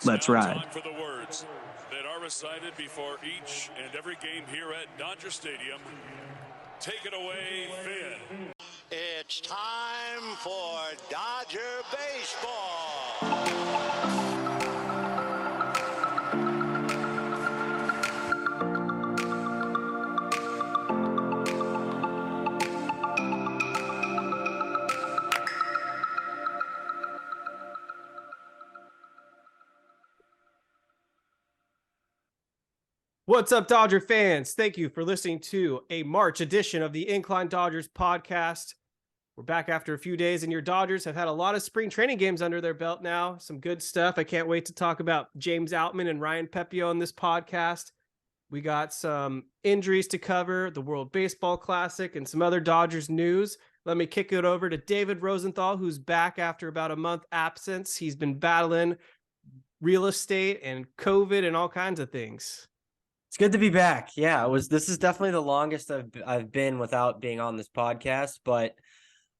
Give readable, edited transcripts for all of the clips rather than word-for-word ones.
Let's ride. Time for the words that are recited before each and every game here at Dodger Stadium. Take it away, Finn. It's time for Dodger baseball. What's up, Dodger fans? Thank you for listening to a March edition of the Incline Dodgers podcast. We're back after a few days, and your Dodgers have had a lot of spring training games under their belt now. Some good stuff. I can't wait to talk about James Outman and Ryan Pepiot on this podcast. We got some injuries to cover, the World Baseball Classic, and some other Dodgers news. Let me kick it over to David Rosenthal, who's back after about a month absence. He's been battling real estate and COVID and all kinds of things. It's good to be back. Yeah, this is definitely the longest I've been without being on this podcast, but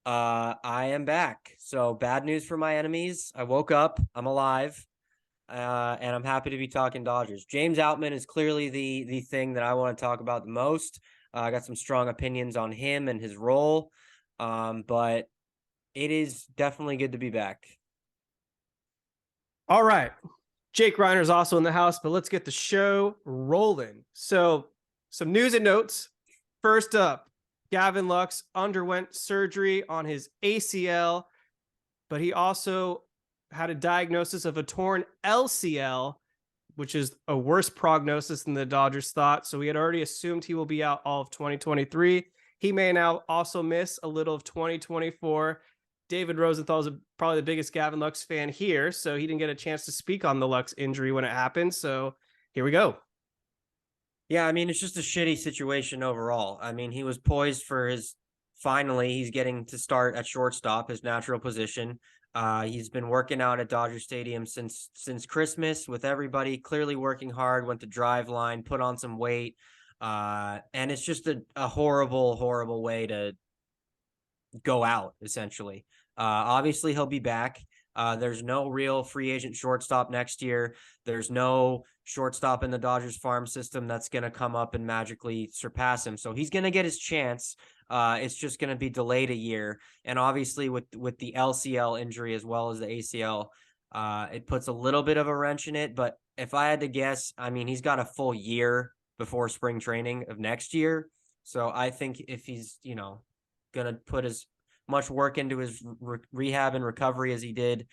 I am back. So bad news for my enemies. I woke up, I'm alive, and I'm happy to be talking Dodgers. James Outman is clearly the thing that I want to talk about the most. I got some strong opinions on him and his role, but it is definitely good to be back. All right. Jake Reiner's also in the house, but let's get the show rolling. So some news and notes. First up, Gavin Lux underwent surgery on his ACL, but he also had a diagnosis of a torn LCL, which is a worse prognosis than the Dodgers thought. So we had already assumed he will be out all of 2023. He may now also miss a little of 2024. David Rosenthal is probably the biggest Gavin Lux fan here, so he didn't get a chance to speak on the Lux injury when it happened. So here we go. Yeah, I mean, it's just a shitty situation overall. I mean, he was poised for finally, he's getting to start at shortstop, his natural position. He's been working out at Dodger Stadium since Christmas with everybody, clearly working hard, went to drive line, put on some weight. And it's just a horrible, horrible way to go out, essentially. Obviously, he'll be back. There's no real free agent shortstop next year. There's no shortstop in the Dodgers farm system that's going to come up and magically surpass him. So he's going to get his chance. It's just going to be delayed a year. And obviously with the LCL injury as well as the ACL, it puts a little bit of a wrench in it. But if I had to guess, I mean, he's got a full year before spring training of next year. So I think if he's, going to put as much work into his rehab and recovery as he did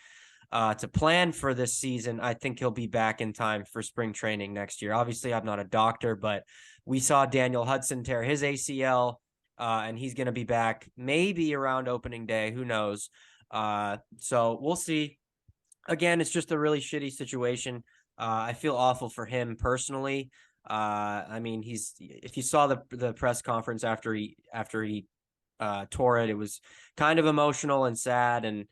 to plan for this season, I think he'll be back in time for spring training next year. Obviously, I'm not a doctor, but we saw Daniel Hudson tear his ACL, and he's going to be back maybe around opening day. Who knows? So we'll see. Again, it's just a really shitty situation. I feel awful for him personally. I mean, if you saw the press conference after he tore it was kind of emotional and sad, and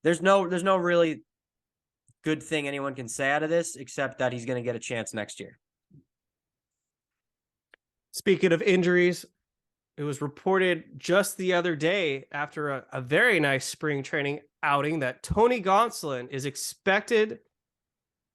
there's no really good thing anyone can say out of this except that he's going to get a chance next year. Speaking of injuries, it was reported just the other day after a very nice spring training outing that Tony Gonsolin is expected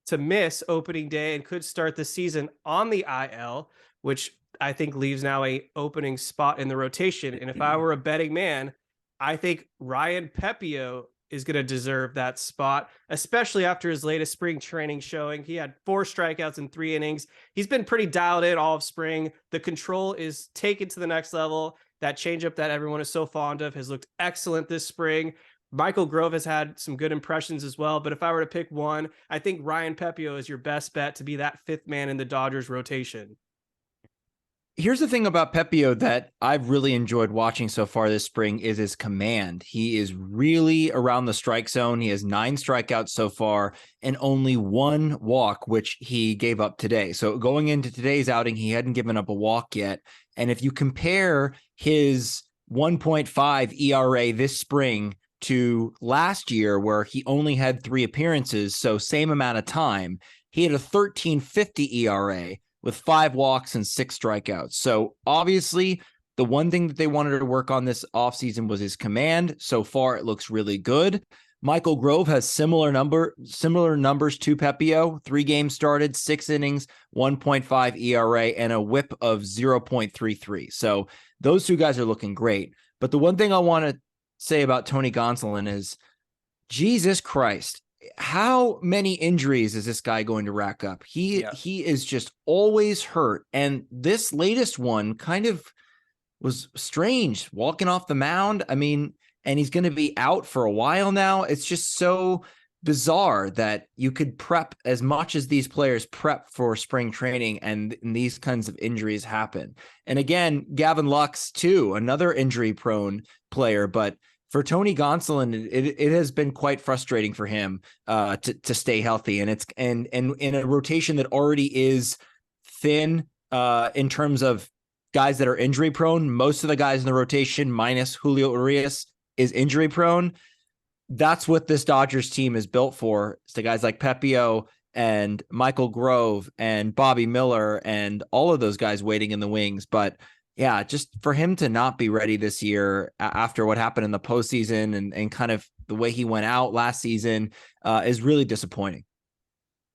to miss opening day and could start the season on the IL, which I think leaves now a opening spot in the rotation. And if I were a betting man, I think Ryan Pepiot is going to deserve that spot, especially after his latest spring training showing. He had 4 strikeouts in 3 innings. He's been pretty dialed in all of spring. The control is taken to the next level. That changeup that everyone is so fond of has looked excellent this spring. Michael Grove has had some good impressions as well. But if I were to pick one, I think Ryan Pepiot is your best bet to be that 5th man in the Dodgers rotation. Here's the thing about Pepiot that I've really enjoyed watching so far this spring is his command. He is really around the strike zone. He has 9 strikeouts so far and only 1 walk, which he gave up today. So going into today's outing, he hadn't given up a walk yet. And if you compare his 1.5 ERA this spring to last year, where he only had 3 appearances, so same amount of time, he had a 13.50 ERA. With 5 walks and 6 strikeouts. So obviously the one thing that they wanted to work on this offseason was his command. So far it looks really good. Michael Grove has similar numbers to Pepio. 3 games started, 6 innings, 1.5 ERA, and a WHIP of 0.33. So those two guys are looking great. But the one thing I want to say about Tony Gonsolin is, Jesus Christ, how many injuries is this guy going to rack up? He is just always hurt. And this latest one kind of was strange, walking off the mound. I mean, and he's going to be out for a while now. It's just so bizarre that you could prep as much as these players prep for spring training and these kinds of injuries happen. And again, Gavin Lux too, another injury prone player, but for Tony Gonsolin, it has been quite frustrating for him to stay healthy. And and in a rotation that already is thin in terms of guys that are injury prone. Most of the guys in the rotation, minus Julio Urias, is injury prone. That's what this Dodgers team is built for. It's the guys like Pepio and Michael Grove and Bobby Miller and all of those guys waiting in the wings. But yeah, just for him to not be ready this year after what happened in the postseason and kind of the way he went out last season is really disappointing.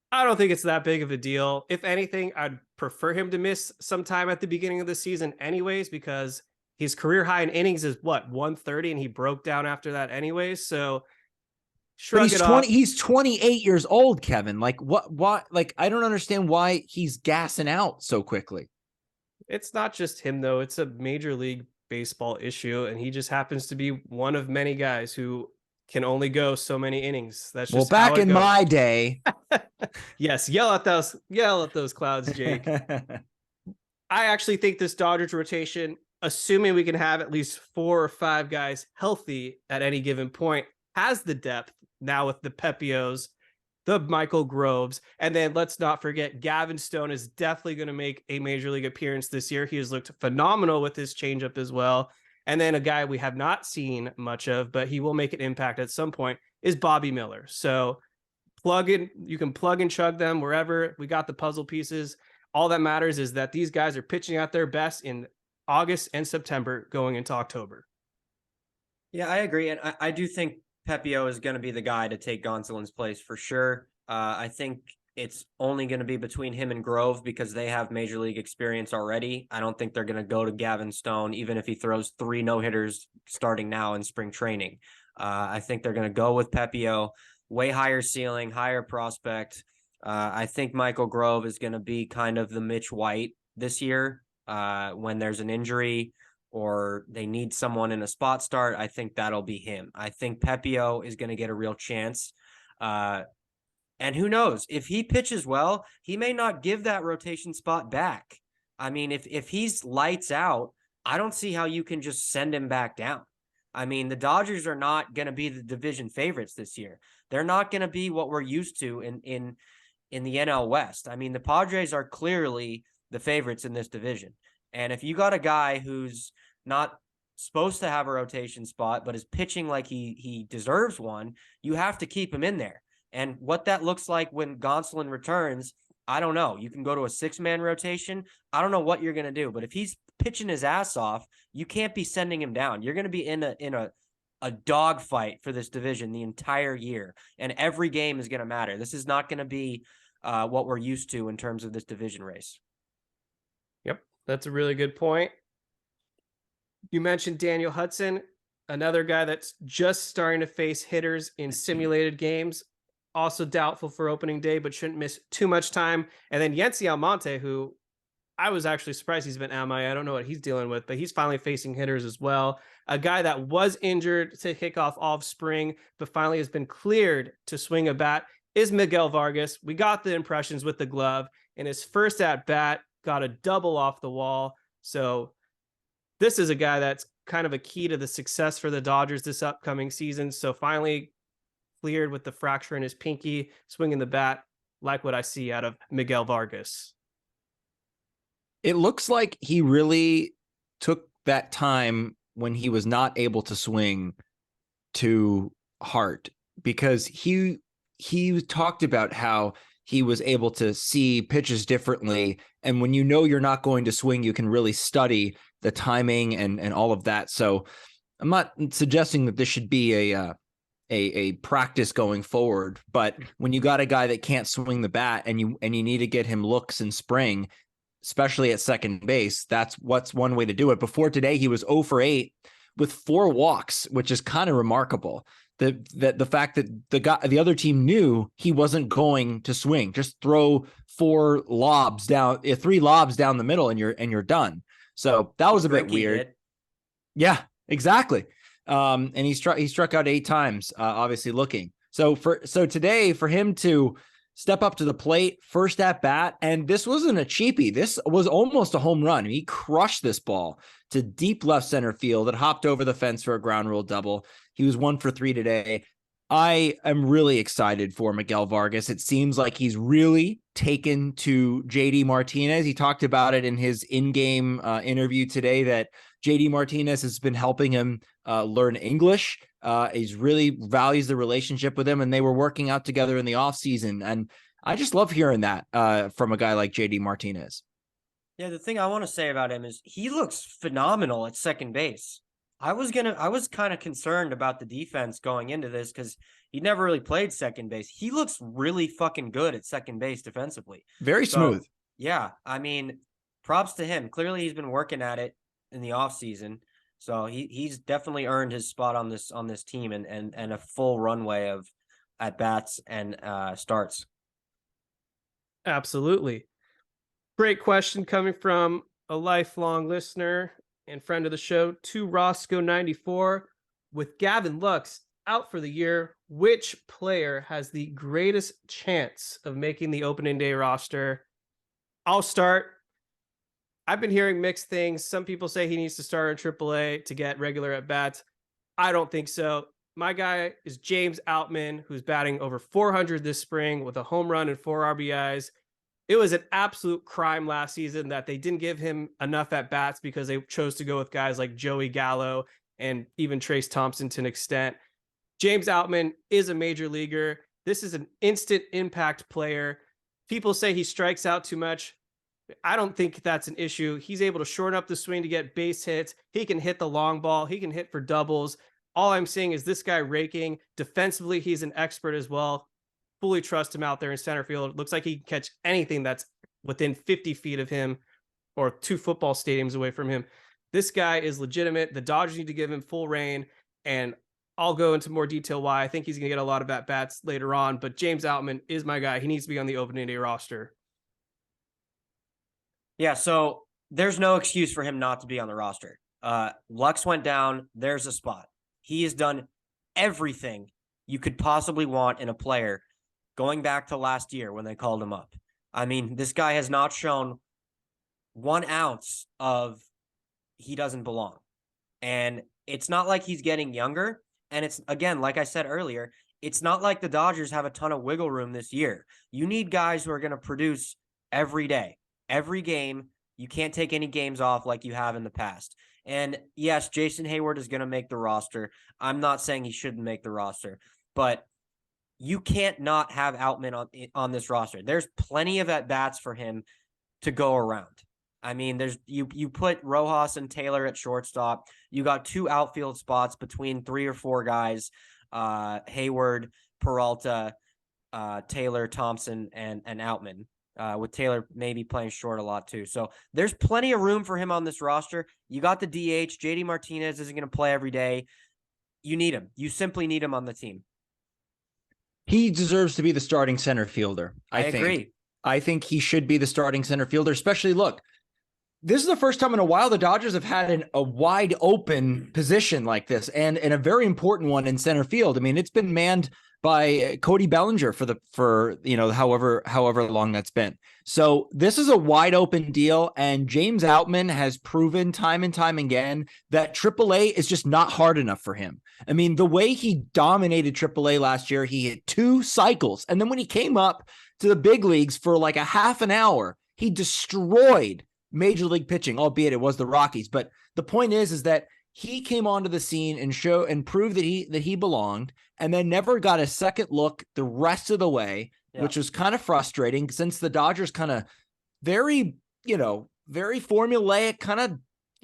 I don't think it's that big of a deal. If anything, I'd prefer him to miss some time at the beginning of the season anyways, because his career high in innings is 130, and he broke down after that anyways. So shrug it off. He's 28 years old, Kevin. Like what, like, I don't understand why he's gassing out so quickly. It's not just him though. It's a Major League Baseball issue. And he just happens to be one of many guys who can only go so many innings. That's just back in my day. Yes. Yell at those clouds, Jake. I actually think this Dodgers rotation, assuming we can have at least 4 or 5 guys healthy at any given point, has the depth now with the Pepios, the Michael Groves, and then let's not forget Gavin Stone is definitely going to make a Major League appearance this year. He has looked phenomenal with his changeup as well. And then a guy we have not seen much of, but he will make an impact at some point, is Bobby Miller. So you can plug and chug them wherever. We got the puzzle pieces. All that matters is that these guys are pitching at their best in August and September going into October. Yeah, I agree. And I do think Pepio is going to be the guy to take Gonsolin's place for sure. I think it's only going to be between him and Grove because they have Major League experience already. I don't think they're going to go to Gavin Stone, even if he throws 3 no-hitters starting now in spring training. I think they're going to go with Pepio, way higher ceiling, higher prospect. I think Michael Grove is going to be kind of the Mitch White this year when there's an injury or they need someone in a spot start. I think that'll be him. I think Pepio is going to get a real chance. And who knows, if he pitches well, he may not give that rotation spot back. I mean, if he's lights out, I don't see how you can just send him back down. I mean, the Dodgers are not going to be the division favorites this year. They're not going to be what we're used to in the NL West. I mean, the Padres are clearly the favorites in this division. And if you got a guy who's not supposed to have a rotation spot, but is pitching like he deserves one, you have to keep him in there. And what that looks like when Gonsolin returns, I don't know. You can go to a 6-man rotation. I don't know what you're going to do, but if he's pitching his ass off, you can't be sending him down. You're going to be in a dogfight for this division the entire year, and every game is going to matter. This is not going to be what we're used to in terms of this division race. Yep, that's a really good point. You mentioned Daniel Hudson, another guy that's just starting to face hitters in simulated games. Also doubtful for opening day, but shouldn't miss too much time. And then Yency Almonte, who I was actually surprised he's been MIA. I don't know what he's dealing with, but he's finally facing hitters as well. A guy that was injured to kick off spring, but finally has been cleared to swing a bat is Miguel Vargas. We got the impressions with the glove. In his first at bat, got a double off the wall. So this is a guy that's kind of a key to the success for the Dodgers this upcoming season. So finally cleared with the fracture in his pinky, swinging the bat, like what I see out of Miguel Vargas. It looks like he really took that time when he was not able to swing to heart, because he talked about how he was able to see pitches differently. And when you know you're not going to swing, you can really study the timing and all of that. So I'm not suggesting that this should be a a practice going forward. But when you got a guy that can't swing the bat and you need to get him looks in spring, especially at second base, what's one way to do it. Before today, he was 0 for 8 with 4 walks, which is kind of remarkable. The fact that the other team knew he wasn't going to swing, just throw 3 lobs down the middle and you're done. So that was a bit weird. Yeah, exactly. And he struck out 8 times, obviously looking. So today, for him to step up to the plate, first at bat, and this wasn't a cheapie. This was almost a home run. He crushed this ball to deep left center field. It hopped over the fence for a ground rule double. He was 1 for 3 today. I am really excited for Miguel Vargas. It seems like he's really taken to JD Martinez. He talked about it in his in-game interview today that JD Martinez has been helping him learn English. He's really values the relationship with him, and they were working out together in the offseason. And I just love hearing that from a guy like JD Martinez. Yeah, the thing I want to say about him is he looks phenomenal at second base. I was kind of concerned about the defense going into this because he never really played second base. He looks really fucking good at second base defensively. Very smooth. Yeah, I mean, props to him. Clearly, he's been working at it in the offseason. So he's definitely earned his spot on this team and a full runway of at bats and starts. Absolutely. Great question coming from a lifelong listener and friend of the show, to Roscoe94. With Gavin Lux out for the year, which player has the greatest chance of making the opening day roster? I'll start. I've been hearing mixed things. Some people say he needs to start in AAA to get regular at bats. I don't think so. My guy is James Outman, who's batting over 400 this spring with a home run and 4 RBIs. It was an absolute crime last season that they didn't give him enough at bats because they chose to go with guys like Joey Gallo and even Trace Thompson to an extent. James Outman is a major leaguer. This is an instant impact player. People say he strikes out too much. I don't think that's an issue. He's able to shorten up the swing to get base hits. He can hit the long ball. He can hit for doubles. All I'm seeing is this guy raking. Defensively, he's an expert as well. Fully trust him out there in center field. It looks like he can catch anything that's within 50 feet of him or 2 football stadiums away from him. This guy is legitimate. The Dodgers need to give him full reign, and I'll go into more detail why I think he's going to get a lot of at-bats later on, but James Outman is my guy. He needs to be on the opening day roster. Yeah, so there's no excuse for him not to be on the roster. Lux went down. There's a spot. He has done everything you could possibly want in a player going back to last year when they called him up. I mean, this guy has not shown 1 ounce of he doesn't belong. And it's not like he's getting younger. And it's, again, like I said earlier, it's not like the Dodgers have a ton of wiggle room this year. You need guys who are going to produce every day, every game. You can't take any games off like you have in the past. And yes, Jason Hayward is going to make the roster. I'm not saying he shouldn't make the roster, but you can't not have Outman on this roster. There's plenty of at-bats for him to go around. I mean, there's you put Rojas and Taylor at shortstop. You got 2 outfield spots between 3 or 4 guys, Hayward, Peralta, Taylor, Thompson, and Outman, with Taylor maybe playing short a lot too. So there's plenty of room for him on this roster. You got the DH. JD Martinez isn't going to play every day. You need him. You simply need him on the team. He deserves to be the starting center fielder. I agree. I think he should be the starting center fielder, especially look, this is the first time in a while the Dodgers have had a wide open position like this and a very important one in center field. I mean, it's been manned by Cody Bellinger for however long that's been. So this is a wide open deal, and James Outman has proven time and time again that AAA is just not hard enough for him. I mean, the way he dominated AAA last year, he hit 2 cycles, and then when he came up to the big leagues for like a half an hour, he destroyed major league pitching, albeit it was the Rockies. But the point is that he came onto the scene and proved that he belonged, and then never got a second look the rest of the way, which was kind of frustrating since the Dodgers kind of very formulaic, kind of,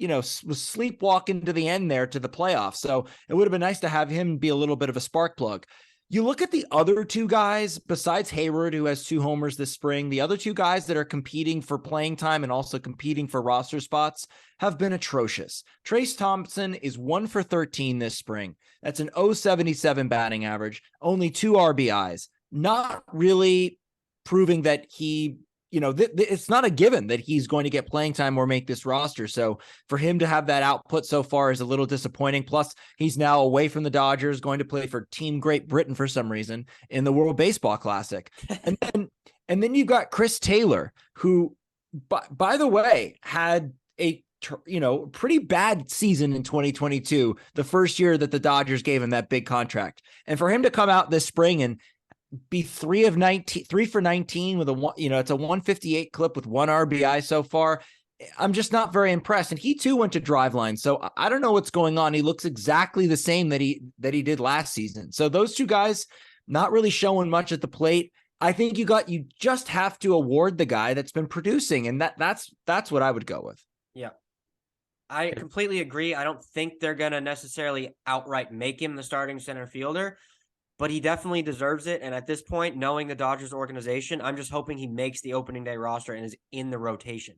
was sleepwalking to the end there to the playoffs. So it would have been nice to have him be a little bit of a spark plug. You look at the other two guys besides Hayward, who has 2 homers this spring, the other 2 guys that are competing for playing time and also competing for roster spots have been atrocious. Trayce Thompson is 1 for 13 this spring. That's an 0.77 batting average, only 2 RBIs, not really proving that he, it's not a given that he's going to get playing time or make this roster. So for him to have that output so far is a little disappointing. Plus, he's now away from the Dodgers, going to play for Team Great Britain for some reason in the World Baseball Classic. and then you've got Chris Taylor, who, by the way, had a pretty bad season in 2022, the first year that the Dodgers gave him that big contract. And for him to come out this spring and be 3 for 19 with it's a 158 clip with 1 RBI so far. I'm just not very impressed. And he too went to Driveline. So I don't know what's going on. He looks exactly the same that he did last season. So those 2 guys not really showing much at the plate. I think you just have to award the guy that's been producing. And that's what I would go with. Yeah. I completely agree. I don't think they're going to necessarily outright make him the starting center fielder, but he definitely deserves it. And at this point, knowing the Dodgers organization, I'm just hoping he makes the opening day roster and is in the rotation.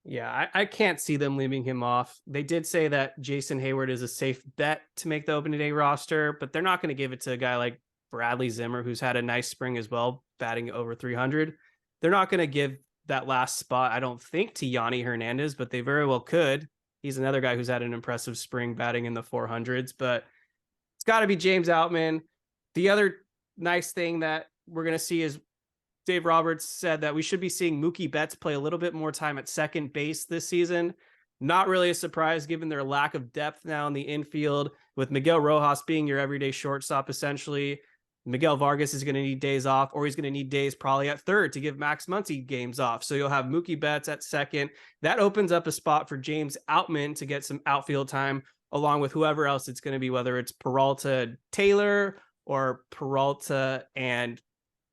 Yeah, I can't see them leaving him off. They did say that Jason Hayward is a safe bet to make the opening day roster, but they're not going to give it to a guy like Bradley Zimmer, who's had a nice spring as well, batting over 300. They're not going to give that last spot, I don't think, to Yanni Hernandez, but they very well could. He's another guy who's had an impressive spring batting in the 400s, but it's got to be James Outman. The other nice thing that we're going to see is Dave Roberts said that we should be seeing Mookie Betts play a little bit more time at second base this season. Not really a surprise given their lack of depth now in the infield, with Miguel Rojas being your everyday shortstop, essentially. Miguel Vargas is going to need days off, or he's going to need days probably at third to give Max Muncy games off. So you'll have Mookie Betts at second. That opens up a spot for James Outman to get some outfield time, along with whoever else it's going to be, whether it's Peralta Taylor or Peralta and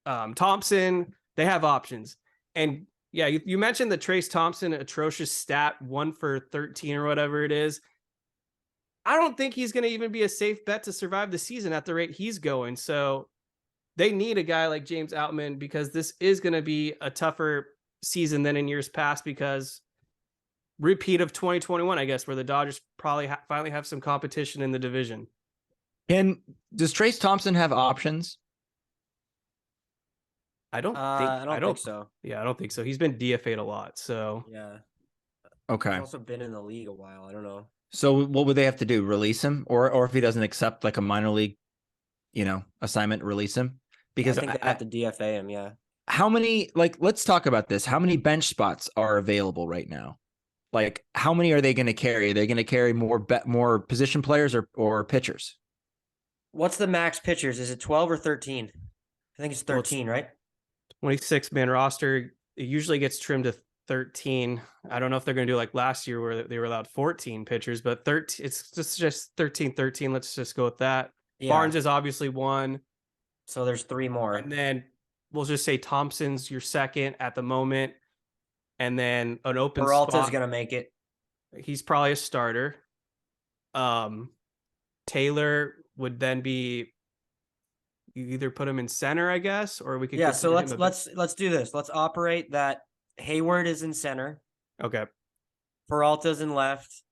Thompson. They have options. And yeah, you mentioned the Trayce Thompson atrocious stat, 1 for 13 or whatever it is. I don't think he's going to even be a safe bet to survive the season at the rate he's going. So they need a guy like James Outman, because this is going to be a tougher season than in years past, because repeat of 2021, I guess, where the Dodgers probably finally have some competition in the division. Does Trayce Thompson have options? I don't think so. Yeah, I don't think so. He's been DFA'd a lot. So yeah. Okay. He's also been in the league a while. I don't know. So what would they have to do? Release him, or if he doesn't accept like a minor league, assignment, release him? Because I think they have to DFA him. Yeah. How many? Let's talk about this. How many bench spots are available right now? Like, how many are they going to carry? Are they going to carry more position players or pitchers? What's the max pitchers? Is it 12 or 13? I think it's 13, right? 26-man roster. It usually gets trimmed to 13. I don't know if they're going to do like last year where they were allowed 14 pitchers, but 13. It's just 13. Let's just go with that. Yeah. Barnes is obviously 1. So there's 3 more. And then we'll just say Thompson's your second at the moment. And then an open Peralta's spot. going to make it. He's probably a starter. Taylor would then be, you either put him in center, I guess, or we could. Yeah. So let's do this. Let's operate that. Hayward is in center. Okay. Peralta's in left.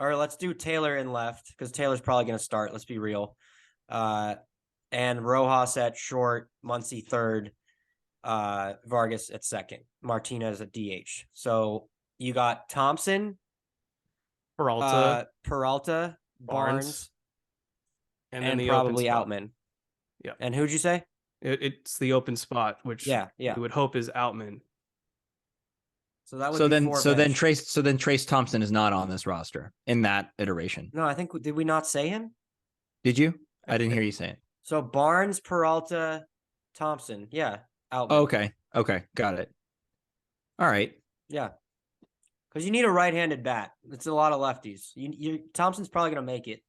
Or let's do Taylor in left, because Taylor's probably going to start. Let's be real. And Rojas at short, Muncy third, Vargas at second, Martinez at DH. So you got Thompson, Peralta, Barnes, and then the probably Outman. Yeah. And who'd you say? It's the open spot, which we would hope is Outman. So that would be Trayce Thompson is not on this roster in that iteration. No, I think, did we not say him? Did you? I didn't hear you say it. So Barnes, Peralta, Thompson. Yeah. Outman. Okay. Got it. All right. Yeah. Because you need a right-handed bat. It's a lot of lefties. Thompson's probably going to make it.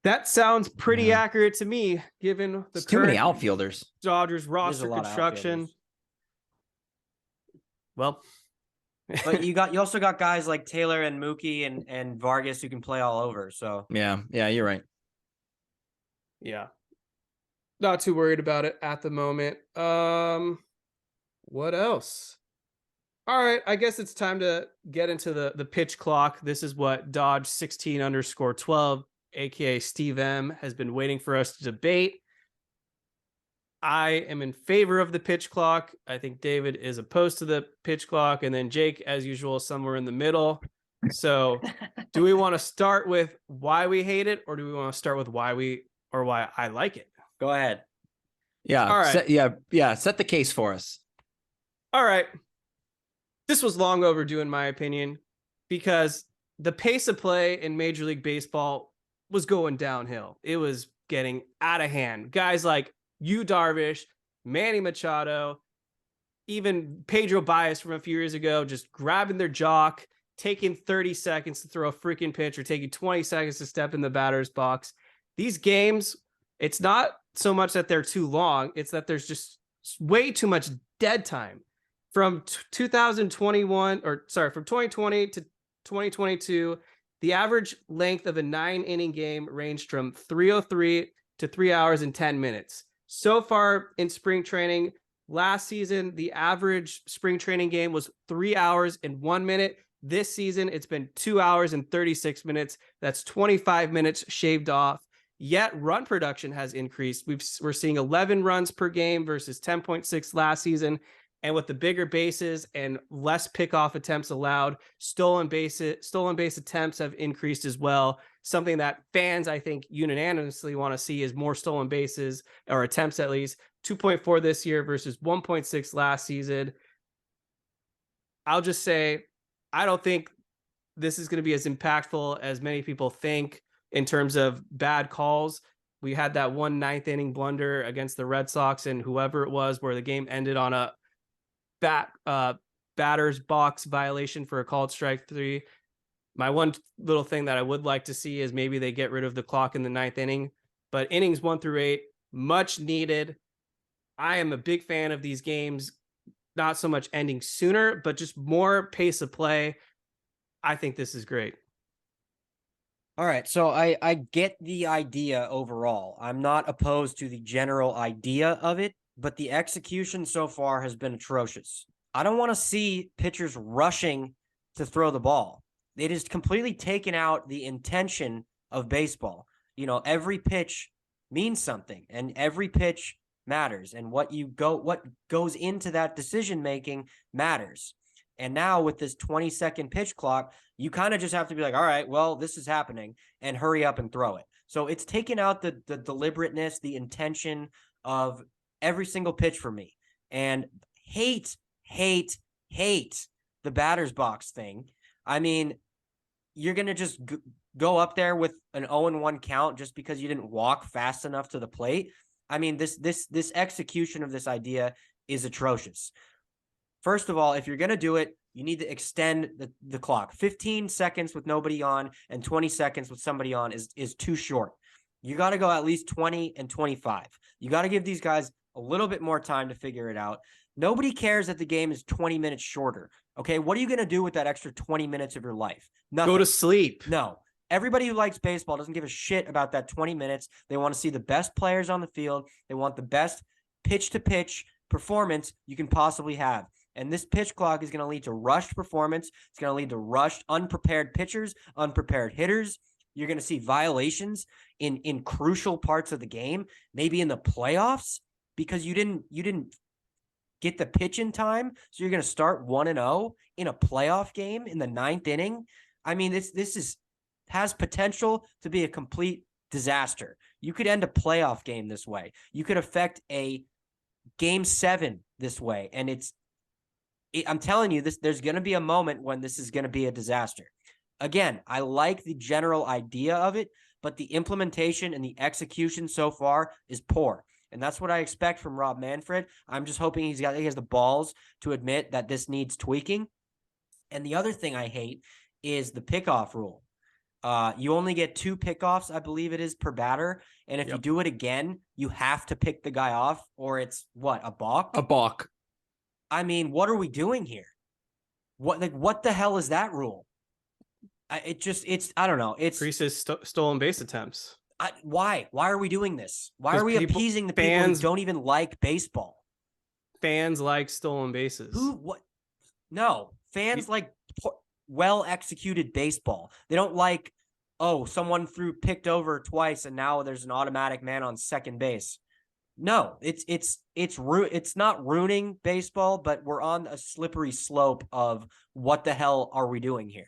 That sounds pretty accurate to me, given the too many outfielders. Dodgers roster construction. Well, But you also got guys like Taylor and Mookie and Vargas who can play all over. So Yeah, you're right. Yeah. Not too worried about it at the moment. What else? All right, I guess it's time to get into the pitch clock. This is what Dodge 16_12, aka Steve M, has been waiting for us to debate. I am in favor of the pitch clock. I think David is opposed to the pitch clock, and then Jake, as usual, somewhere in the middle. So, do we want to start with why we hate it, or do we want to start with why I like it? go ahead. Yeah. All right. Set the case for us. All right. This was long overdue, in my opinion, because the pace of play in Major League Baseball was going downhill. It was getting out of hand. Guys like Yu Darvish, Manny Machado, even Pedro Baez from a few years ago, just grabbing their jock, taking 30 seconds to throw a freaking pitch or taking 20 seconds to step in the batter's box. These games, it's not so much that they're too long, it's that there's just way too much dead time. From 2020 to 2022, the average length of a 9-inning game ranged from 303 to 3 hours and 10 minutes. So far in spring training, last season, the average spring training game was 3 hours and 1 minute. This season, it's been 2 hours and 36 minutes. That's 25 minutes shaved off. Yet run production has increased. We're seeing 11 runs per game versus 10.6 last season. And with the bigger bases and less pickoff attempts allowed, stolen base attempts have increased as well. Something that fans, I think, unanimously want to see is more stolen bases, or attempts at least. 2.4 this year versus 1.6 last season. I'll just say, I don't think this is going to be as impactful as many people think in terms of bad calls. We had that 1 9th-inning blunder against the Red Sox and whoever it was, where the game ended on a batter's box violation for a called strike 3. My one little thing that I would like to see is maybe they get rid of the clock in the 9th inning, but innings 1 through 8, much needed. I am a big fan of these games, not so much ending sooner, but just more pace of play. I think this is great. All right, so I get the idea overall. I'm not opposed to the general idea of it, but the execution so far has been atrocious. I don't want to see pitchers rushing to throw the ball. It has completely taken out the intention of baseball. You know, every pitch means something, and every pitch matters, and what goes into that decision making matters. And now with this 20-second pitch clock, you kind of just have to be like, all right, well, this is happening, and hurry up and throw it. So it's taken out the deliberateness, the intention of every single pitch for me. And hate the batter's box thing. I mean, you're going to just go up there with an 0-1 count just because you didn't walk fast enough to the plate. I mean, this execution of this idea is atrocious. First of all, if you're going to do it, you need to extend the clock. 15 seconds with nobody on and 20 seconds with somebody on is too short. You got to go at least 20 and 25. You got to give these guys a little bit more time to figure it out. Nobody cares that the game is 20 minutes shorter. Okay, what are you going to do with that extra 20 minutes of your life? Nothing. Go to sleep. No. Everybody who likes baseball doesn't give a shit about that 20 minutes. They want to see the best players on the field. They want the best pitch-to-pitch performance you can possibly have. And this pitch clock is going to lead to rushed performance. It's going to lead to rushed, unprepared pitchers, unprepared hitters. You're going to see violations in crucial parts of the game, maybe in the playoffs, because you didn't get the pitch in time. So you're going to start 1-0 in a playoff game in the 9th inning. I mean, this has potential to be a complete disaster. You could end a playoff game this way. You could affect a game 7 this way. And I'm telling you, there's going to be a moment when this is going to be a disaster. Again, I like the general idea of it, but the implementation and the execution so far is poor. And that's what I expect from Rob Manfred. I'm just hoping he has the balls to admit that this needs tweaking. And the other thing I hate is the pickoff rule. You only get 2 pickoffs, I believe it is, per batter. And if you do it again, you have to pick the guy off, or it's what, a balk? A balk. I mean, what are we doing here? What the hell is that rule? I don't know. It's Increases stolen base attempts. why are we doing this? Why 'Cause are we appeasing the people who fans- don't even like baseball? Fans like stolen bases. What? No, fans like well executed baseball. They don't like, oh, someone picked over twice and now there's an automatic man on second base. No, it's not ruining baseball, but we're on a slippery slope of what the hell are we doing here?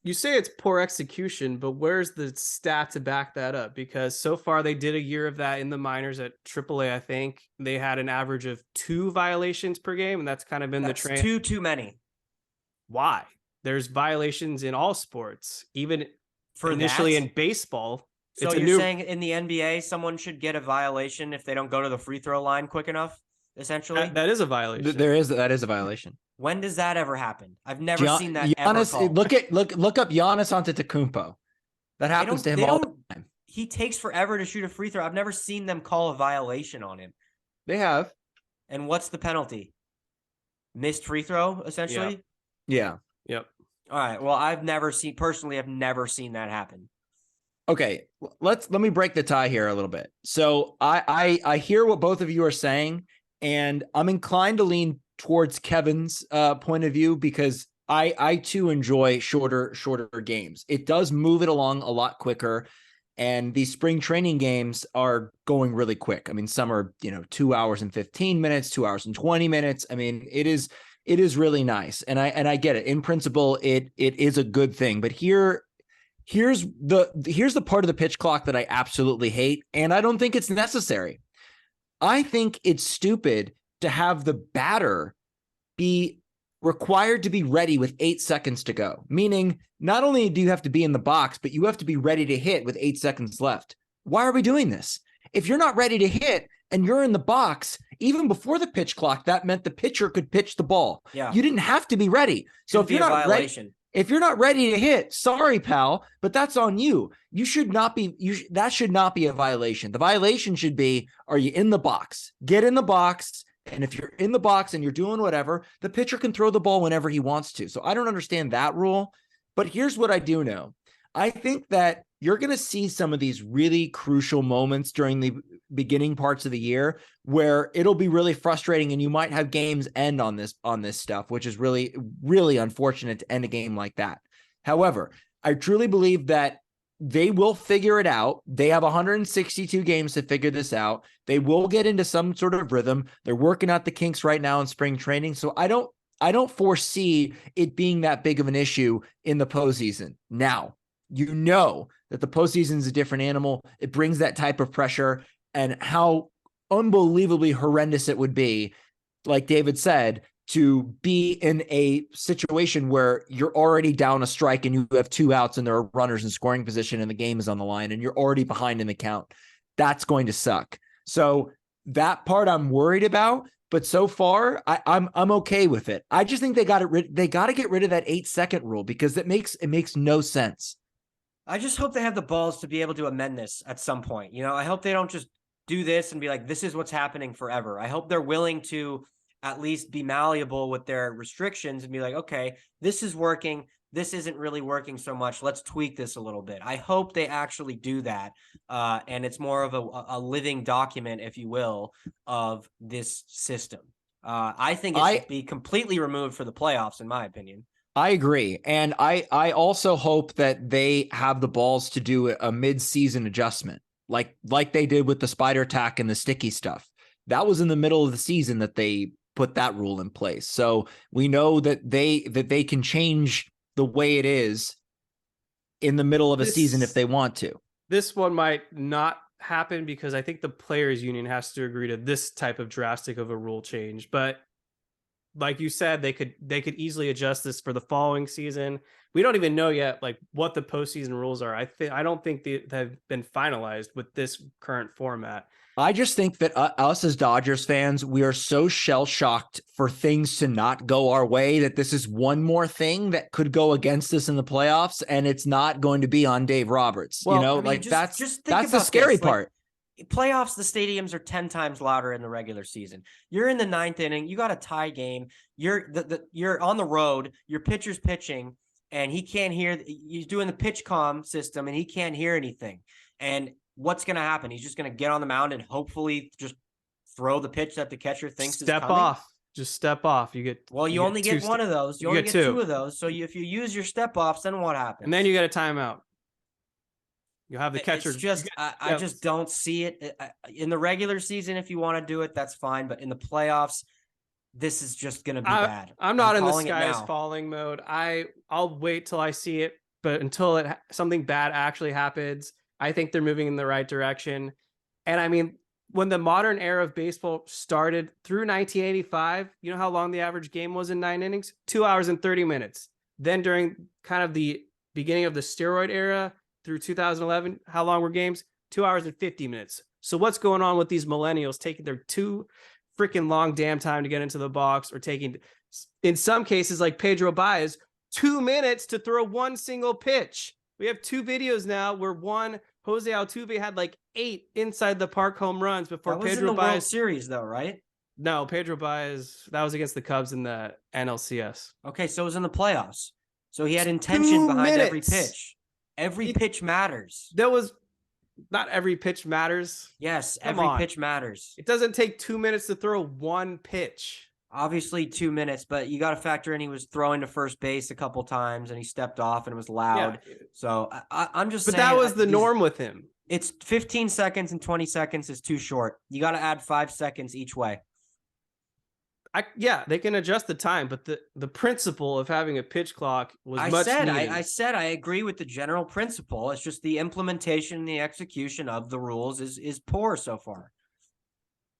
You say it's poor execution, but where's the stat to back that up? Because so far they did a year of that in the minors at AAA. I think they had an average of 2 violations per game, and that's kind of been the trend. Too many. Why? There's violations in all sports, even For initially that? in baseball. So it's you're saying in the NBA, someone should get a violation if they don't go to the free throw line quick enough, essentially? that is a violation. That is a violation. When does that ever happen? I've never seen that Giannis, ever called. look up Giannis Antetokounmpo. That happens to him all the time. He takes forever to shoot a free throw. I've never seen them call a violation on him. They have. And what's the penalty? Missed free throw, essentially? Yeah. Yep. All right. Well, I've never seen that happen. Okay, let me break the tie here a little bit. So I hear what both of you are saying, and I'm inclined to lean towards Kevin's point of view because I too enjoy shorter games. It does move it along a lot quicker, and these spring training games are going really quick. I mean, some are 2 hours and 15 minutes, 2 hours and 20 minutes. I mean, it is really nice, and I get it. In principle, it is a good thing, but here's the part of the pitch clock that I absolutely hate, and I don't think it's necessary. I think it's stupid to have the batter be required to be ready with 8 seconds to go, meaning not only do you have to be in the box, but you have to be ready to hit with 8 seconds left. Why are we doing this? If you're not ready to hit and you're in the box, even before the pitch clock, that meant the pitcher could pitch the ball. Yeah. You didn't have to be ready. So if you're not ready, if you're not ready to hit, sorry, pal, but that's on you. You should not be. That should not be a violation. The violation should be: are you in the box? Get in the box, and if you're in the box and you're doing whatever, the pitcher can throw the ball whenever he wants to. So I don't understand that rule. But here's what I do know: I think that you're going to see some of these really crucial moments during the beginning parts of the year where it'll be really frustrating, and you might have games end on this stuff, which is really, really unfortunate to end a game like that. However, I truly believe that they will figure it out. They have 162 games to figure this out. They will get into some sort of rhythm. They're working out the kinks right now in spring training. So I don't foresee it being that big of an issue in the postseason. Now, that the postseason is a different animal. It brings that type of pressure, and how unbelievably horrendous it would be, like David said, to be in a situation where you're already down a strike and you have 2 outs and there are runners in scoring position and the game is on the line and you're already behind in the count. That's going to suck. So that part I'm worried about, but so far I'm okay with it. I just think they got to get rid of that 8-second rule because it makes no sense. I just hope they have the balls to be able to amend this at some point. I hope they don't just do this and be like, this is what's happening forever. I hope they're willing to at least be malleable with their restrictions and be like, okay, this is working. This isn't really working so much. Let's tweak this a little bit. I hope they actually do that. And it's more of a living document, if you will, of this system. I think it should be completely removed for the playoffs, in my opinion. I agree. And I also hope that they have the balls to do a mid-season adjustment like they did with the spider tack and the sticky stuff. That was in the middle of the season that they put that rule in place. So we know that they can change the way it is in the middle of a season if they want to. This one might not happen because I think the players union has to agree to this type of drastic of a rule change, but like you said, they could easily adjust this for the following season. We don't even know yet, like what the postseason rules are. I don't think they have been finalized with this current format. I just think that us as Dodgers fans, we are so shell-shocked for things to not go our way that this is one more thing that could go against us in the playoffs, and it's not going to be on Dave Roberts. Well, that's the scary part. playoffs, the stadiums are 10 times louder in the regular season. You're in the 9th inning, you got a tie game, you're on the road, your pitcher's pitching, and he can't hear, he's doing the pitch comm system and he can't hear anything. And what's going to happen? He's just going to get on the mound and hopefully just throw the pitch that the catcher thinks is coming. Step off. Just step off. You only get one of those. You only get two of those. So if you use your step offs, then what happens? And then you get a timeout. You have the catcher. It's just I just don't see it in the regular season. If you want to do it, that's fine. But in the playoffs, this is just going to be bad. I'm not in the sky is falling mode. I'll wait till I see it. But until something bad actually happens, I think they're moving in the right direction. And I mean, when the modern era of baseball started through 1985, you know how long the average game was in 9 innings? 2 hours and 30 minutes. Then during kind of the beginning of the steroid era through 2011, how long were games? 2 hours and 50 minutes. So what's going on with these millennials taking their too freaking long damn time to get into the box, or taking, in some cases, like Pedro Baez, 2 minutes to throw one single pitch? We have 2 videos now where Jose Altuve had like 8 inside the park home runs before that was Pedro in the Baez. World Series, though, right? No, Pedro Baez, that was against the Cubs in the NLCS. Okay, so it was in the playoffs. So he had intention behind every minutes. pitch. Every pitch matters. There was not every pitch matters. Yes, Come every on. pitch matters. It doesn't take 2 minutes to throw one pitch. Obviously 2 minutes, but you got to factor in he was throwing to first base a couple times and he stepped off and it was loud. Yeah. So I'm just But saying. that was the norm with him. It's 15 seconds and 20 seconds is too short. You got to add 5 seconds each way. They can adjust the time, but the principle of having a pitch clock was much needed. I said I agree with the general principle. It's just the implementation and the execution of the rules is poor so far.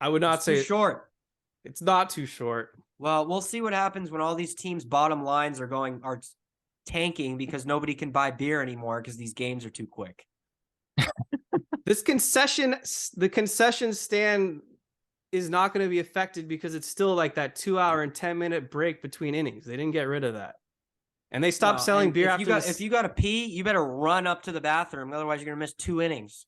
I would not say too short. It's not too short. Well, we'll see what happens when all these teams' bottom lines are tanking because nobody can buy beer anymore because these games are too quick. The concession stand is not going to be affected because it's still like that 2 hour and 10-minute break between innings. They didn't get rid of that. And they stopped selling beer after if you got to pee, you better run up to the bathroom. Otherwise, you're going to miss 2 innings.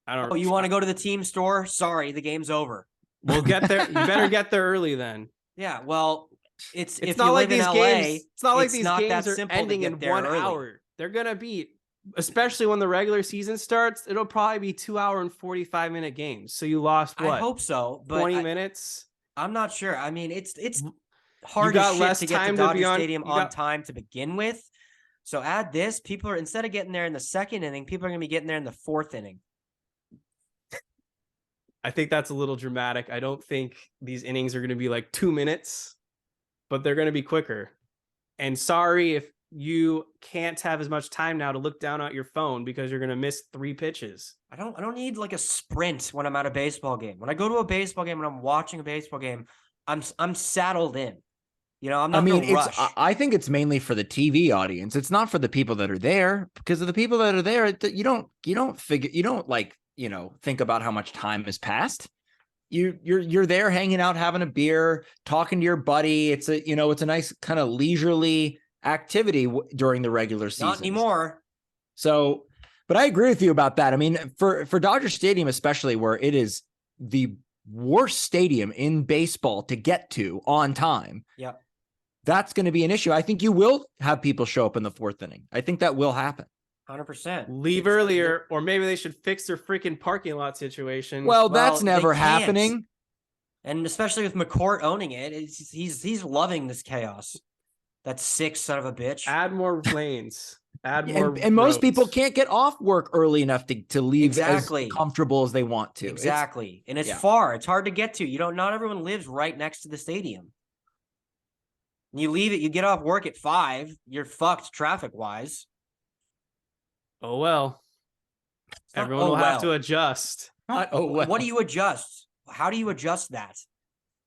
You want to go to the team store? Sorry, the game's over. We'll get there. You better get there early then. Yeah, well, it's if not you like live these in games. LA, It's not like it's these not games that are simple to ending get in there 1 early. hour. They're gonna be, especially when the regular season starts. It'll probably be 2 hour and 45-minute games. So you lost what? I hope so, but 20 minutes. I'm not sure. I mean, it's hard got as less shit to get time to to Dodger be on- Stadium you on got- time to begin with. So add this. People are, instead of getting there in the 2nd inning, people are going to be getting there in the 4th inning. I think that's a little dramatic. I don't think these innings are going to be like 2 minutes, but they're going to be quicker. And sorry if you can't have as much time now to look down at your phone because you're going to miss 3 pitches. I don't need like a sprint when I'm at a baseball game. When I go to a baseball game and I'm watching a baseball game, I'm saddled in. You know, I'm not going to rush. I think it's mainly for the TV audience. It's not for the people that are there, because of the people that are there, you don't think about how much time has passed. You're there hanging out, having a beer, talking to your buddy. It's a nice kind of leisurely activity during the regular season. Not anymore. So, but I agree with you about that. I mean, for Dodger Stadium, especially, where it is the worst stadium in baseball to get to on time. Yep. That's going to be an issue. I think you will have people show up in the 4th inning. I think that will happen. 100%. Leave earlier, or maybe they should fix their freaking parking lot situation. Well, that's never they can't. happening. And especially with McCourt owning it, he's loving this chaos. That sick son of a bitch. Add more lanes. Add more. And most roads. people can't get off work early enough to leave Exactly. as comfortable as they want to. Exactly. And it's yeah. far. It's hard to get to. Not everyone lives right next to the stadium. You leave it, you get off work at 5, you're fucked traffic-wise. Oh, well. Everyone will have to adjust. What do you adjust? How do you adjust that?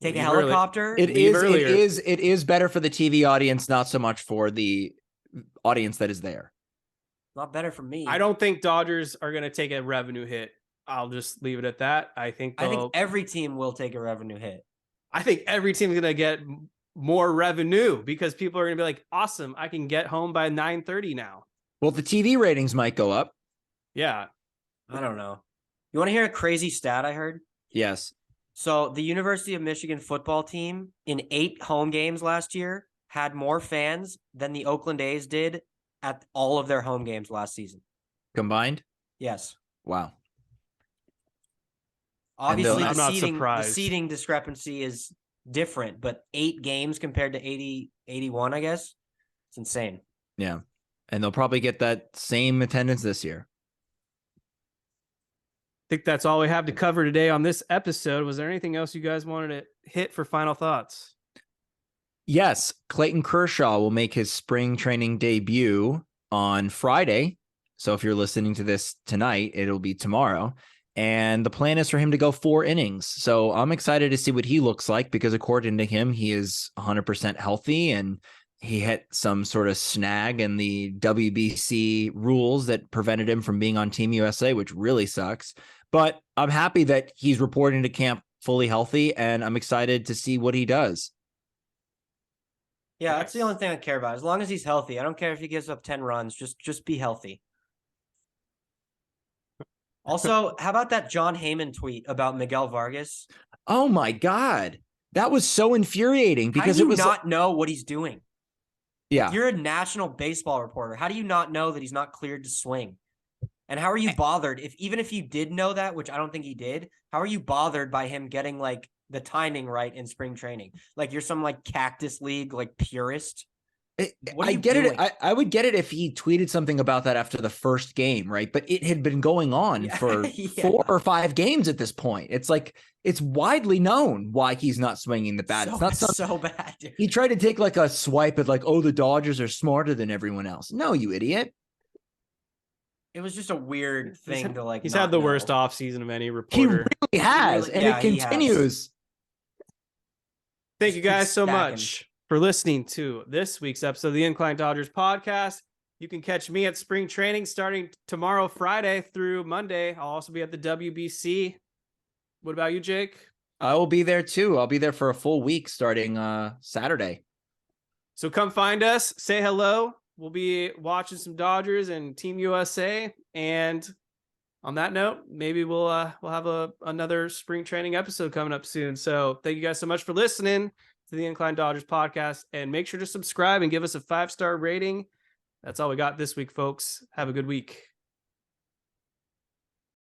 Take a Leave early. helicopter? It is better for the TV audience, not so much for the audience that is there. Not better for me. I don't think Dodgers are going to take a revenue hit. I'll just leave it at that. I think every team will take a revenue hit. I think every team's going to get more revenue because people are going to be like, awesome, I can get home by 9:30 now. Well, the TV ratings might go up. Yeah. I don't know. You want to hear a crazy stat I heard? Yes. So the University of Michigan football team in 8 home games last year had more fans than the Oakland A's did at all of their home games last season. Combined? Yes. Wow. Obviously, I'm not the surprised. seating discrepancy is different, but 8 games compared to 81, I guess. It's insane. Yeah. And they'll probably get that same attendance this year. I think that's all we have to cover today on this episode. Was there anything else you guys wanted to hit for final thoughts? Yes, Clayton Kershaw will make his spring training debut on Friday. So if you're listening to this tonight, it'll be tomorrow. And the plan is for him to go 4 innings. So I'm excited to see what he looks like because according to him, he is 100% healthy and he hit some sort of snag in the WBC rules that prevented him from being on Team USA, which really sucks. But I'm happy that he's reporting to camp fully healthy, and I'm excited to see what he does. Yeah, that's the only thing I care about. As long as he's healthy, I don't care if he gives up 10 runs. Just be healthy. Also, how about that John Heyman tweet about Miguel Vargas? Oh my God. That was so infuriating because How do you it was not know what he's doing? yeah. You're a national baseball reporter. How do you not know that he's not cleared to swing? And how are you bothered even if you did know that, which I don't think he did, how are you bothered by him getting like the timing right in spring training? Like you're some like cactus league, like purist. What are I you get doing? it. I would get it if he tweeted something about that after the first game, right? But it had been going on for Yeah. 4 or 5 games at this point. It's like it's widely known why he's not swinging the bat. It's not so bad, dude. He tried to take like a swipe at like, oh, the Dodgers are smarter than everyone else. No, you idiot. It was just a weird thing to like. He's not had the know. worst offseason of any He reporter. really has, and it he has. continues. Thank you guys so Stacking. much for listening to this week's episode of the Incline Dodgers podcast. You can catch me at spring training starting tomorrow, Friday through Monday. I'll also be at the WBC. What about you, Jake? I will be there too. I'll be there for a full week starting Saturday. So come find us, say hello. We'll be watching some Dodgers and Team USA. And on that note, maybe we'll have another spring training episode coming up soon. So thank you guys so much for listening to the Incline Dodgers podcast, and make sure to subscribe and give us a 5-star rating. That's all we got this week, folks. Have a good week.